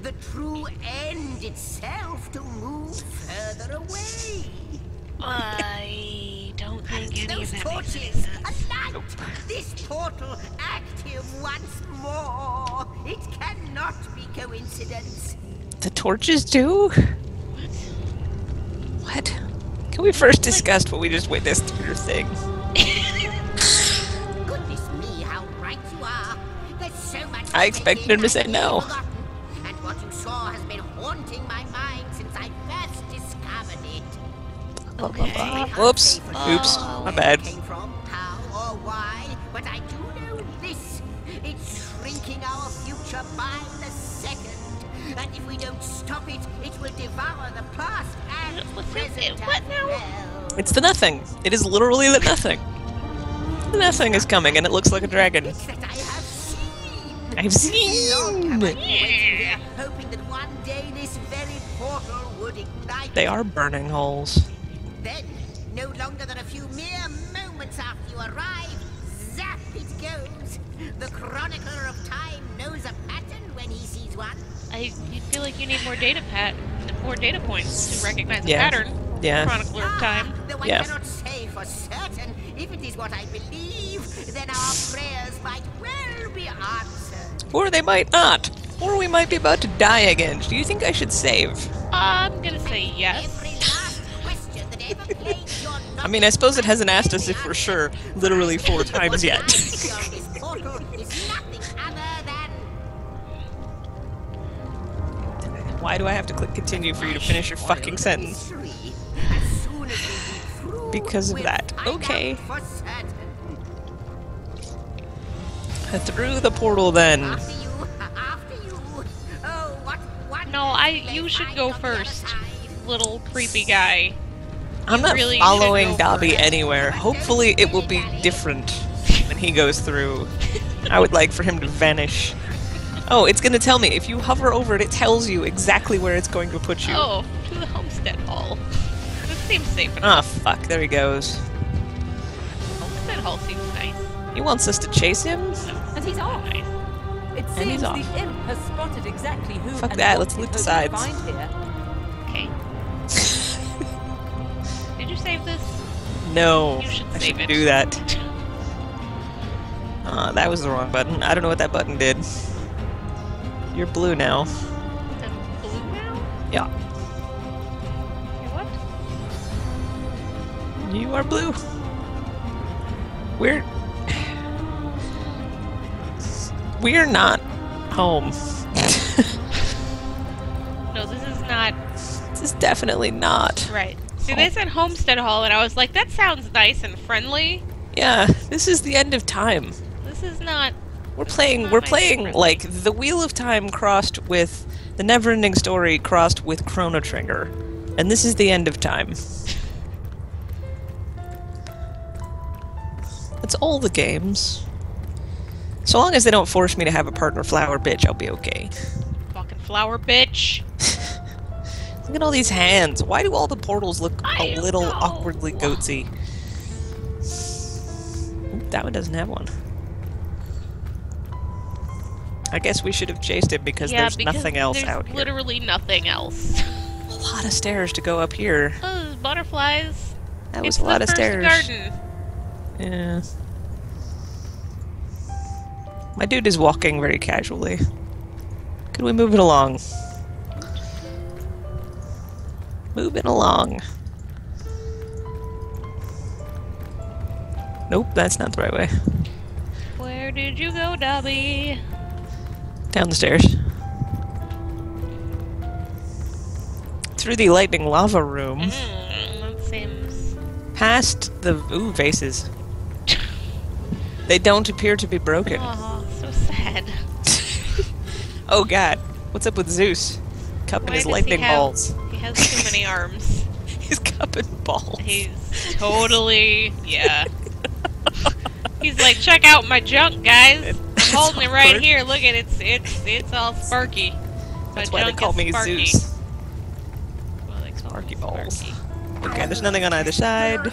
[SPEAKER 5] The true end itself to move further away.
[SPEAKER 2] I don't think any
[SPEAKER 5] Those
[SPEAKER 2] of that makes any
[SPEAKER 5] torches,
[SPEAKER 2] sense.
[SPEAKER 5] alight! This portal active once more. It cannot be coincidence.
[SPEAKER 1] The torches do? What? Can we first discuss what we just witnessed through your thing?
[SPEAKER 5] Goodness me, how right you are. There's so much.
[SPEAKER 1] I expected him to say no.
[SPEAKER 5] forgotten, and what you saw has been haunting my mind since I first discovered it.
[SPEAKER 1] Okay.
[SPEAKER 5] I can't
[SPEAKER 1] Whoops.
[SPEAKER 5] say for
[SPEAKER 1] Oops.
[SPEAKER 5] sure
[SPEAKER 1] My
[SPEAKER 5] where
[SPEAKER 1] bad.
[SPEAKER 5] it came from, how or why, but I do know
[SPEAKER 8] future by the second. And if we don't stop it, it will devour the past and present
[SPEAKER 2] What now?
[SPEAKER 8] well.
[SPEAKER 1] It's the nothing. It is literally the nothing. The nothing is coming, and it looks like a dragon.
[SPEAKER 8] It's that I have seen.
[SPEAKER 1] I've
[SPEAKER 8] Long have I been waiting
[SPEAKER 1] seen!
[SPEAKER 8] here, hoping that one day this very portal would ignite.
[SPEAKER 1] They are burning holes.
[SPEAKER 8] Then, no longer than a few mere moments after you arrive, zap it goes. The chronicler of time knows a pattern when he sees one.
[SPEAKER 2] You feel like you need more data points to recognize a
[SPEAKER 1] Yeah.
[SPEAKER 2] pattern.
[SPEAKER 1] Yeah.
[SPEAKER 2] Chronicler of time.
[SPEAKER 8] Though I
[SPEAKER 1] Yeah.
[SPEAKER 8] cannot say for certain, if it is what I believe, then our prayers might well be answered.
[SPEAKER 1] Or they might not. Or we might be about to die again. Do you think I should save?
[SPEAKER 2] I'm gonna say yes.
[SPEAKER 8] Every last question that ever plagued your
[SPEAKER 1] I mean, I suppose it hasn't asked us if we're sure literally 4 times yet.
[SPEAKER 8] This portal is nothing other than
[SPEAKER 1] Why do I have to click continue for you to finish your fucking sentence?
[SPEAKER 8] mystery. As soon as we read through,
[SPEAKER 1] Because of
[SPEAKER 8] we'll
[SPEAKER 1] that.
[SPEAKER 8] find
[SPEAKER 1] Okay.
[SPEAKER 8] out for certain.
[SPEAKER 1] Through the portal then.
[SPEAKER 8] After you. Oh, what
[SPEAKER 2] No, you should go first, little creepy guy.
[SPEAKER 1] I'm not
[SPEAKER 2] really should
[SPEAKER 1] following
[SPEAKER 2] go
[SPEAKER 1] Dobby
[SPEAKER 2] first.
[SPEAKER 1] anywhere. Hopefully it will be different when he goes through. I would like for him to vanish. Oh, it's gonna tell me. If you hover over it, it tells you exactly where it's going to put you.
[SPEAKER 2] Oh, to the Homestead Hall. This seems safe
[SPEAKER 1] Ah,
[SPEAKER 2] enough.
[SPEAKER 1] fuck. There he goes.
[SPEAKER 2] Homestead Hall seems nice.
[SPEAKER 1] He wants us to chase him?
[SPEAKER 7] And he's off.
[SPEAKER 2] Nice.
[SPEAKER 6] It
[SPEAKER 1] And he's
[SPEAKER 6] seems
[SPEAKER 1] off.
[SPEAKER 6] the imp has spotted exactly who
[SPEAKER 1] Fuck
[SPEAKER 6] and
[SPEAKER 1] that,
[SPEAKER 6] what
[SPEAKER 1] let's
[SPEAKER 6] he
[SPEAKER 1] loot the
[SPEAKER 6] hopes to
[SPEAKER 1] sides.
[SPEAKER 6] find here.
[SPEAKER 2] Okay. Did you save this?
[SPEAKER 1] No.
[SPEAKER 2] You should
[SPEAKER 1] I
[SPEAKER 2] save
[SPEAKER 1] should
[SPEAKER 2] it.
[SPEAKER 1] do that. That was the wrong button. I don't know what that button did. You're blue now.
[SPEAKER 2] I'm blue now?
[SPEAKER 1] Yeah.
[SPEAKER 2] You're what?
[SPEAKER 1] You are blue. We're not home.
[SPEAKER 2] No, this is not
[SPEAKER 1] This is definitely not.
[SPEAKER 2] right. See, they said Homestead Hall, and I was like, that sounds nice and friendly.
[SPEAKER 1] Yeah, this is the end of time.
[SPEAKER 2] This is not.
[SPEAKER 1] We're playing like the Wheel of Time crossed with the Neverending Story crossed with Chrono Trigger. And this is the end of time. That's all the games. So long as they don't force me to have a partner flower bitch, I'll be okay.
[SPEAKER 2] Fucking flower bitch.
[SPEAKER 1] Look at all these hands. Why do all the portals look
[SPEAKER 2] I
[SPEAKER 1] a
[SPEAKER 2] don't
[SPEAKER 1] little
[SPEAKER 2] know.
[SPEAKER 1] awkwardly goatsy? Oop, that one doesn't have one. I guess we should have chased him because there's nothing else
[SPEAKER 2] there's
[SPEAKER 1] out here.
[SPEAKER 2] literally nothing else.
[SPEAKER 1] A lot of stairs to go up here.
[SPEAKER 2] Oh, there's butterflies.
[SPEAKER 1] That was
[SPEAKER 2] It's
[SPEAKER 1] a lot
[SPEAKER 2] the
[SPEAKER 1] of
[SPEAKER 2] first
[SPEAKER 1] stairs.
[SPEAKER 2] garden.
[SPEAKER 1] Yeah. My dude is walking very casually. Could we move it along? Move it along. Nope, that's not the right way.
[SPEAKER 2] Where did you go, Dobby?
[SPEAKER 1] Down the stairs. Through the lightning lava room.
[SPEAKER 2] That seems.
[SPEAKER 1] Past the... Ooh, vases. They don't appear to be broken.
[SPEAKER 2] Oh, so sad.
[SPEAKER 1] Oh god. What's up with Zeus? Cupping
[SPEAKER 2] Why
[SPEAKER 1] his
[SPEAKER 2] does
[SPEAKER 1] lightning
[SPEAKER 2] he have-
[SPEAKER 1] balls.
[SPEAKER 2] He has too many arms.
[SPEAKER 1] He's cupping balls.
[SPEAKER 2] He's totally. Yeah. He's like, check out my junk, guys. I'm holding it right
[SPEAKER 1] awkward.
[SPEAKER 2] here. Look at it. It's all sparky.
[SPEAKER 1] That's
[SPEAKER 2] My
[SPEAKER 1] why they
[SPEAKER 2] junk
[SPEAKER 1] call
[SPEAKER 2] is
[SPEAKER 1] me
[SPEAKER 2] sparky.
[SPEAKER 1] Zeus.
[SPEAKER 2] Well, they call
[SPEAKER 1] Sparky
[SPEAKER 2] me
[SPEAKER 1] balls.
[SPEAKER 2] Sparky.
[SPEAKER 1] Okay, there's nothing on either side.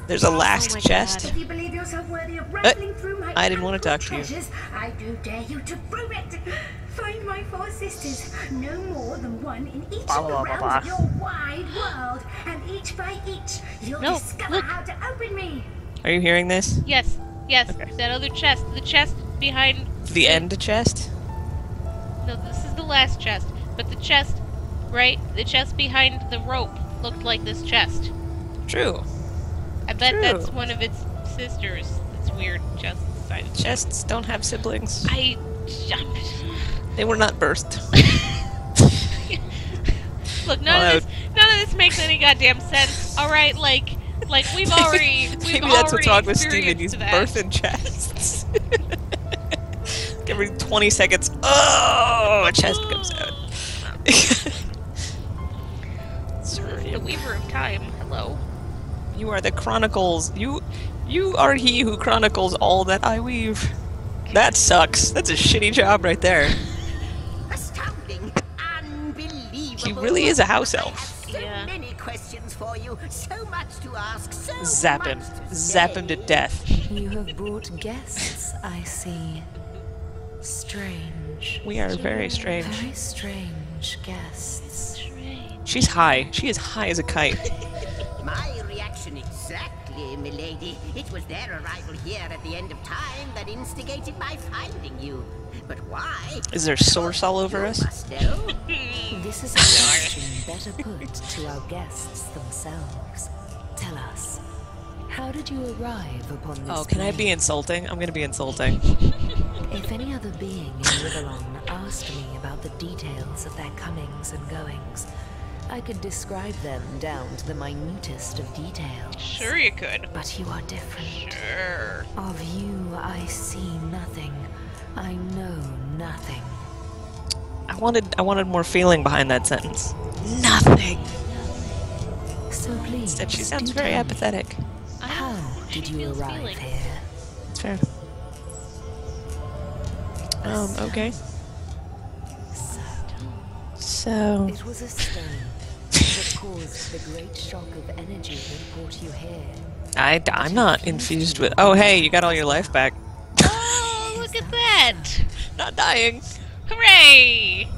[SPEAKER 1] There's a last
[SPEAKER 2] Oh my
[SPEAKER 1] chest.
[SPEAKER 2] God.
[SPEAKER 9] You believe yourself worthy of rifling through my
[SPEAKER 1] I didn't want to talk to you.
[SPEAKER 9] treasures? I do dare you to prove it. Find my 4 sisters, no more than one in each
[SPEAKER 1] Blah,
[SPEAKER 9] of the
[SPEAKER 1] blah, blah,
[SPEAKER 9] realms
[SPEAKER 1] blah.
[SPEAKER 9] of your wide world, and each by each, you'll
[SPEAKER 2] No,
[SPEAKER 9] discover
[SPEAKER 2] look.
[SPEAKER 9] how to open me.
[SPEAKER 1] Are you hearing this?
[SPEAKER 2] Yes, yes.
[SPEAKER 1] Okay.
[SPEAKER 2] That other chest. The chest behind.
[SPEAKER 1] The end chest?
[SPEAKER 2] No, this is the last chest. But the chest, right? The chest behind the rope looked like this chest.
[SPEAKER 1] True.
[SPEAKER 2] I bet
[SPEAKER 1] True.
[SPEAKER 2] that's one of its sisters. It's weird. Chest side.
[SPEAKER 1] Chests don't have siblings. They were not birthed.
[SPEAKER 2] Look, none of this makes any goddamn sense. All right, like we've already
[SPEAKER 1] Maybe that's what's wrong with
[SPEAKER 2] experienced
[SPEAKER 1] Steven. He's
[SPEAKER 2] that.
[SPEAKER 1] birthing chests. every 20 seconds, oh, a chest comes out. Sorry.
[SPEAKER 2] The Weaver of Time. Hello.
[SPEAKER 1] You are the chronicles. You are he who chronicles all that I weave. That sucks. That's a shitty job right there.
[SPEAKER 8] Astounding, unbelievable.
[SPEAKER 1] He really is a house elf.
[SPEAKER 8] So many questions for you, so much to ask, so
[SPEAKER 1] Zap him.
[SPEAKER 8] much to
[SPEAKER 1] Zap
[SPEAKER 8] say.
[SPEAKER 1] him to death.
[SPEAKER 6] You have brought guests, I see. Strange.
[SPEAKER 1] We are very strange.
[SPEAKER 6] Very strange guests.
[SPEAKER 1] She's high. She is high as a kite.
[SPEAKER 8] My reaction exactly, milady. It was their arrival here at the end of time that instigated my finding you. But why?
[SPEAKER 1] Is there source all over
[SPEAKER 8] You
[SPEAKER 1] us?
[SPEAKER 8] must know.
[SPEAKER 6] This is a question better put to our guests themselves. Tell us, how did you arrive upon this
[SPEAKER 1] Oh, can I be
[SPEAKER 6] plane?
[SPEAKER 1] insulting? I'm gonna be insulting.
[SPEAKER 6] If any other being in Riverlon asked me about the details of their comings and goings, I could describe them down to the minutest of details.
[SPEAKER 2] Sure you could.
[SPEAKER 6] But you are different.
[SPEAKER 2] Sure.
[SPEAKER 6] Of you, I see nothing. I know nothing.
[SPEAKER 1] I wanted more feeling behind that sentence. Nothing.
[SPEAKER 6] So please,
[SPEAKER 1] Instead, she sounds
[SPEAKER 6] do
[SPEAKER 1] very
[SPEAKER 6] tell me,
[SPEAKER 1] apathetic.
[SPEAKER 6] how did you
[SPEAKER 2] feels
[SPEAKER 6] arrive
[SPEAKER 2] feelings.
[SPEAKER 6] here?
[SPEAKER 1] It's fair. Okay. So,
[SPEAKER 6] It was a stone that caused the great shock of energy that brought you here.
[SPEAKER 1] I'm not infused with. Oh, hey, you got all your life back.
[SPEAKER 2] Oh, look at that!
[SPEAKER 1] Not dying.
[SPEAKER 2] Hooray!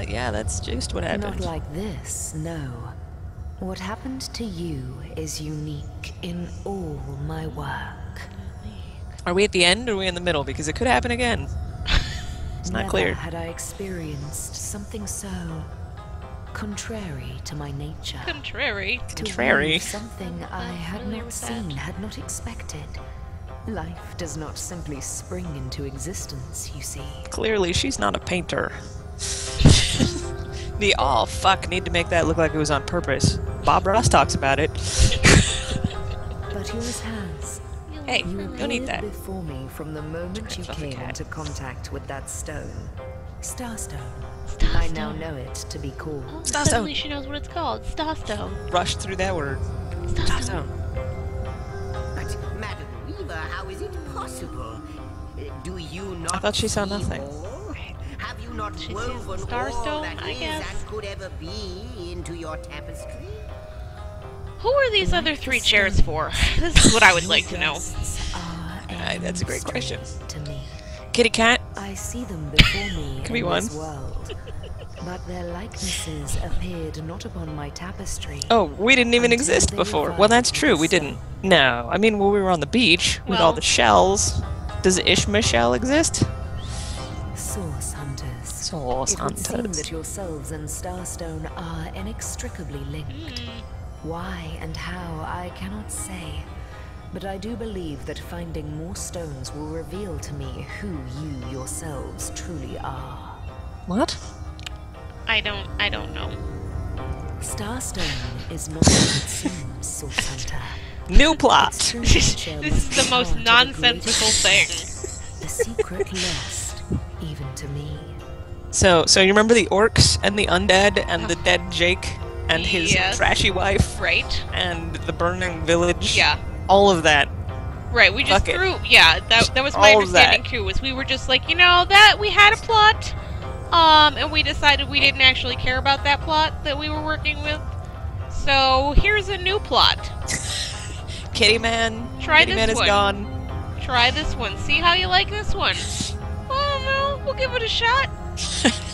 [SPEAKER 1] Yeah, that's just what happened.
[SPEAKER 6] Not like this, no. What happened to you is unique in all my work.
[SPEAKER 1] Are we at the end or are we in the middle? Because it could happen again. It's not
[SPEAKER 6] Never
[SPEAKER 1] clear.
[SPEAKER 6] had I experienced something so contrary to my nature.
[SPEAKER 2] Contrary.
[SPEAKER 6] To
[SPEAKER 1] Contrary?
[SPEAKER 6] weave something I had
[SPEAKER 2] familiar
[SPEAKER 6] not
[SPEAKER 2] with
[SPEAKER 6] seen,
[SPEAKER 2] that.
[SPEAKER 6] had not expected. Life does not simply spring into existence, you see.
[SPEAKER 1] Clearly, she's not a painter. Oh, fuck, need to make that look like it was on purpose. Bob Ross talks about it.
[SPEAKER 6] But yours has.
[SPEAKER 1] Hey,
[SPEAKER 6] You
[SPEAKER 1] don't eat
[SPEAKER 6] appeared
[SPEAKER 1] that.
[SPEAKER 6] before me from the moment you
[SPEAKER 1] Off the
[SPEAKER 6] came
[SPEAKER 1] cat.
[SPEAKER 6] into contact with that stone. Starstone.
[SPEAKER 2] Starstone.
[SPEAKER 6] I now know it to be called.
[SPEAKER 2] Oh,
[SPEAKER 1] Starstone.
[SPEAKER 2] suddenly she knows what it's called. Starstone.
[SPEAKER 1] Rushed through that word.
[SPEAKER 2] Starstone.
[SPEAKER 8] But, Madam Weaver, how is it possible? Do you not
[SPEAKER 1] I thought she saw
[SPEAKER 8] see
[SPEAKER 1] nothing.
[SPEAKER 8] more? Have you not
[SPEAKER 2] She sees
[SPEAKER 8] woven
[SPEAKER 2] the
[SPEAKER 8] all
[SPEAKER 2] Starstone,
[SPEAKER 8] that
[SPEAKER 2] I
[SPEAKER 8] is
[SPEAKER 2] guess.
[SPEAKER 8] and could ever be into your tapestry?
[SPEAKER 2] Who are these other three chairs for? This is what I would like to know.
[SPEAKER 6] Guests are
[SPEAKER 1] That's a great question.
[SPEAKER 6] to me.
[SPEAKER 1] Kitty cat?
[SPEAKER 6] I see them before me
[SPEAKER 1] Could be
[SPEAKER 6] in
[SPEAKER 1] one.
[SPEAKER 6] this world, but their likenesses appeared not upon my tapestry.
[SPEAKER 1] Oh, we didn't even
[SPEAKER 6] Until
[SPEAKER 1] exist
[SPEAKER 6] they
[SPEAKER 1] before.
[SPEAKER 6] were
[SPEAKER 1] Well, that's
[SPEAKER 6] found
[SPEAKER 1] true, we
[SPEAKER 6] so.
[SPEAKER 1] didn't. No, I mean, when we were on the beach with all
[SPEAKER 2] Well-
[SPEAKER 1] the shells. Does Ishmael exist?
[SPEAKER 6] Source hunters.
[SPEAKER 1] Source
[SPEAKER 6] It would seem
[SPEAKER 1] hunters.
[SPEAKER 6] that yourselves and Starstone are inextricably linked. Why and how, I cannot say. But I do believe that finding more stones will reveal to me who you yourselves truly are.
[SPEAKER 1] What?
[SPEAKER 2] I don't know.
[SPEAKER 6] Starstone is not what it seems, Source Hunter.
[SPEAKER 1] New plot!
[SPEAKER 6] Its true
[SPEAKER 2] This
[SPEAKER 6] nature
[SPEAKER 2] is
[SPEAKER 6] must
[SPEAKER 2] the
[SPEAKER 6] be
[SPEAKER 2] most
[SPEAKER 6] part of a
[SPEAKER 2] nonsensical
[SPEAKER 6] greater
[SPEAKER 2] thing.
[SPEAKER 6] A secret lost, even to me.
[SPEAKER 1] So you remember the orcs and the undead and the dead Jake and his
[SPEAKER 2] Yes.
[SPEAKER 1] trashy wife
[SPEAKER 2] Right?
[SPEAKER 1] and the burning village?
[SPEAKER 2] Yeah.
[SPEAKER 1] All of that.
[SPEAKER 2] Right, we just
[SPEAKER 1] Fuck it.
[SPEAKER 2] threw... Yeah, that was my
[SPEAKER 1] All of that.
[SPEAKER 2] understanding too, was we were just like, you know, that we had a plot, and we decided we didn't actually care about that plot that we were working with. So, here's a new plot.
[SPEAKER 1] Kitty Man.
[SPEAKER 2] Try
[SPEAKER 1] Kitty
[SPEAKER 2] this
[SPEAKER 1] Man is
[SPEAKER 2] one.
[SPEAKER 1] gone.
[SPEAKER 2] Try this one. See how you like this one. I don't know. We'll give it a shot.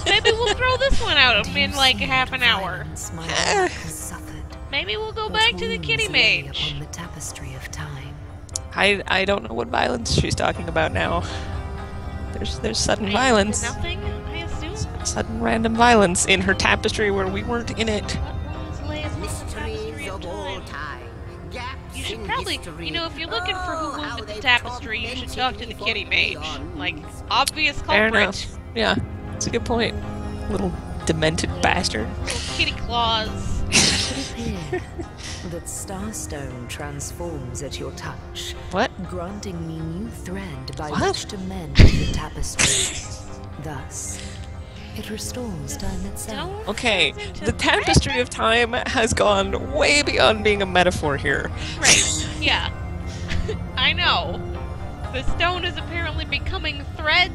[SPEAKER 2] Maybe we'll throw this one out in like half an hour.
[SPEAKER 6] Violence my work has suffered.
[SPEAKER 2] Maybe we'll go
[SPEAKER 6] What
[SPEAKER 2] back to the
[SPEAKER 6] wounds
[SPEAKER 2] kitty
[SPEAKER 6] lay
[SPEAKER 2] mage.
[SPEAKER 6] upon the tapestry of time.
[SPEAKER 1] I don't know what violence she's talking about now. There's sudden violence.
[SPEAKER 2] Nothing, I assume.
[SPEAKER 1] Sudden random violence in her tapestry where we weren't in it.
[SPEAKER 2] What wounds lay upon the tapestry
[SPEAKER 8] Mysteries
[SPEAKER 2] of
[SPEAKER 8] of all
[SPEAKER 2] time?
[SPEAKER 8] time. Gaps
[SPEAKER 2] You should
[SPEAKER 8] in
[SPEAKER 2] probably,
[SPEAKER 8] history.
[SPEAKER 2] you know, if you're looking for who
[SPEAKER 8] Oh, how
[SPEAKER 2] wounded the
[SPEAKER 8] they've
[SPEAKER 2] tapestry, you should talk to the
[SPEAKER 8] tormented
[SPEAKER 2] kitty
[SPEAKER 8] me
[SPEAKER 2] mage.
[SPEAKER 8] for
[SPEAKER 2] Like,
[SPEAKER 8] eons.
[SPEAKER 2] obvious
[SPEAKER 1] Fair
[SPEAKER 2] culprit.
[SPEAKER 1] enough. Yeah, it's a good point. Little demented bastard.
[SPEAKER 2] Little kitty claws.
[SPEAKER 6] It could appear that Starstone transforms at your touch.
[SPEAKER 1] What?
[SPEAKER 6] granting me new thread by
[SPEAKER 1] What?
[SPEAKER 6] which to mend the tapestry. Thus, it restores time itself.
[SPEAKER 1] Okay, the tapestry of time has gone way beyond being a metaphor here.
[SPEAKER 2] Right, yeah. I know. The stone is apparently becoming threads.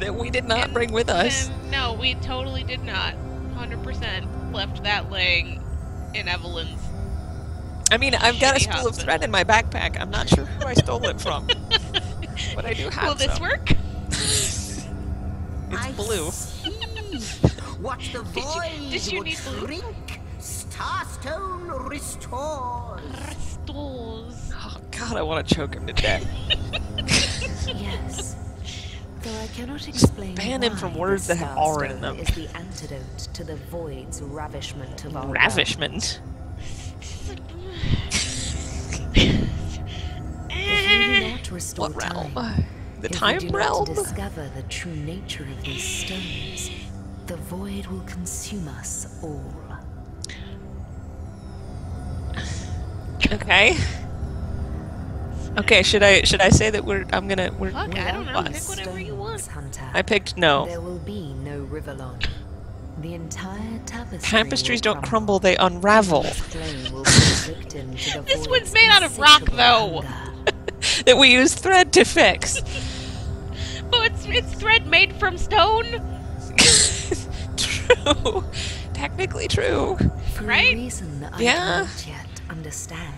[SPEAKER 1] That we did not bring with us.
[SPEAKER 2] No, we totally did not. 100% left that laying in Evelyn's.
[SPEAKER 1] I mean, I've got a
[SPEAKER 2] shitty
[SPEAKER 1] spool of
[SPEAKER 2] husband.
[SPEAKER 1] thread in my backpack. I'm not sure who I stole it from. But I do have
[SPEAKER 2] Will this
[SPEAKER 1] some.
[SPEAKER 2] work?
[SPEAKER 1] It's blue.
[SPEAKER 8] What the void
[SPEAKER 2] did you
[SPEAKER 8] would
[SPEAKER 2] need blue?
[SPEAKER 8] shrink, Starstone restores.
[SPEAKER 2] Restores.
[SPEAKER 1] Oh god, I want to choke him to death.
[SPEAKER 6] Yes. Though I cannot explain
[SPEAKER 1] ban him from
[SPEAKER 6] why
[SPEAKER 1] words
[SPEAKER 6] the
[SPEAKER 1] that have R in
[SPEAKER 6] Starstone
[SPEAKER 1] them.
[SPEAKER 6] is the antidote to the void's ravishment of our realm.
[SPEAKER 1] Ravishment.
[SPEAKER 6] If you do not restore
[SPEAKER 1] What realm?
[SPEAKER 6] time,
[SPEAKER 1] The
[SPEAKER 6] if
[SPEAKER 1] time
[SPEAKER 6] you do
[SPEAKER 1] realm?
[SPEAKER 6] not discover the true nature of these stones, the void will consume us all.
[SPEAKER 1] Okay. Okay, should I say that we're
[SPEAKER 2] Fuck, I don't know.
[SPEAKER 1] what?
[SPEAKER 2] Pick whatever you want.
[SPEAKER 6] Hunter,
[SPEAKER 1] I picked no.
[SPEAKER 6] there will be no Rivalon. The entire tapestry
[SPEAKER 1] Tapestries
[SPEAKER 6] will
[SPEAKER 1] don't crumble, they unravel.
[SPEAKER 6] Flame will be a victim to the
[SPEAKER 2] This
[SPEAKER 6] void's
[SPEAKER 2] one's made out of rock,
[SPEAKER 6] insatiable
[SPEAKER 2] though.
[SPEAKER 6] hunger.
[SPEAKER 1] That we use thread to fix.
[SPEAKER 2] Oh, it's thread made from stone?
[SPEAKER 1] True. Technically true.
[SPEAKER 6] For
[SPEAKER 2] Right?
[SPEAKER 6] a reason I
[SPEAKER 1] Yeah.
[SPEAKER 6] cannot yet understand,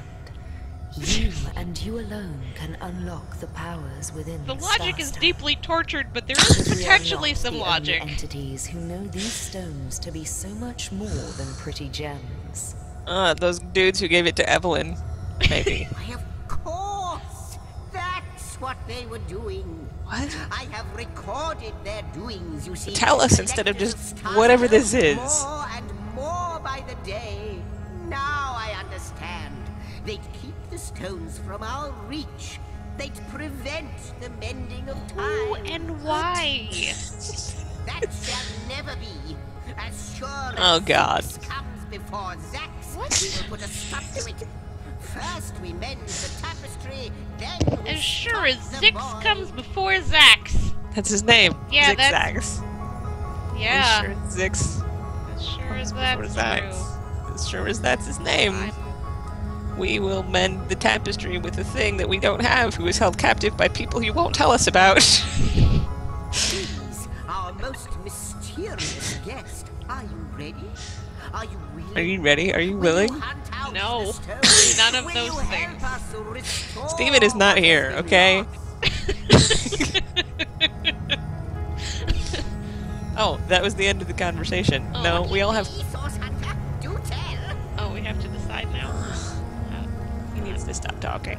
[SPEAKER 6] you and you alone can unlock the powers within
[SPEAKER 2] The logic is
[SPEAKER 6] Starstone.
[SPEAKER 2] deeply tortured, but there is
[SPEAKER 6] We are
[SPEAKER 2] potentially
[SPEAKER 6] not
[SPEAKER 2] some
[SPEAKER 6] the only
[SPEAKER 2] logic.
[SPEAKER 6] entities who know these stones to be so much more than pretty gems.
[SPEAKER 1] Those dudes who gave it to Evelyn. Maybe.
[SPEAKER 8] Why, of course! That's what they were doing.
[SPEAKER 1] What?
[SPEAKER 8] I have recorded their doings, you see.
[SPEAKER 1] Tell us instead of just whatever this is.
[SPEAKER 8] More and more by the day. Now I understand. They'd keep the stones from our reach. They'd prevent the mending of time.
[SPEAKER 2] Who and why?
[SPEAKER 8] That shall never be. As sure as
[SPEAKER 1] Oh, God.
[SPEAKER 8] Zeus comes before Zax, we will put a stop to it. First we mend the tapestry, then we
[SPEAKER 2] As sure
[SPEAKER 8] stop
[SPEAKER 2] as
[SPEAKER 8] the
[SPEAKER 2] Zix
[SPEAKER 8] void.
[SPEAKER 2] comes before Zax.
[SPEAKER 1] That's his name.
[SPEAKER 2] Yeah,
[SPEAKER 1] Zigzags.
[SPEAKER 2] Yeah.
[SPEAKER 1] Sure Zix.
[SPEAKER 2] As sure as
[SPEAKER 1] Before
[SPEAKER 2] that's
[SPEAKER 1] Zax.
[SPEAKER 2] true.
[SPEAKER 1] As sure as that's his name. We will mend the tapestry with a thing that we don't have, who is held captive by people you won't tell us about.
[SPEAKER 8] Please, our most mysterious guest. Are you ready? Are you willing?
[SPEAKER 1] Are you ready? Are you
[SPEAKER 8] Will
[SPEAKER 1] willing?
[SPEAKER 8] you hunt out
[SPEAKER 2] No.
[SPEAKER 8] the stones?
[SPEAKER 2] None of
[SPEAKER 8] Will
[SPEAKER 2] those
[SPEAKER 8] you help
[SPEAKER 2] things.
[SPEAKER 8] us restore
[SPEAKER 1] Steven is not
[SPEAKER 8] what
[SPEAKER 1] here,
[SPEAKER 8] has been
[SPEAKER 1] okay?
[SPEAKER 8] lost?
[SPEAKER 1] Oh, that was the end of the conversation.
[SPEAKER 2] Oh,
[SPEAKER 1] No, we all have...
[SPEAKER 8] Resource hunter, do tell.
[SPEAKER 2] Oh, we have to decide now.
[SPEAKER 1] He needs to stop talking.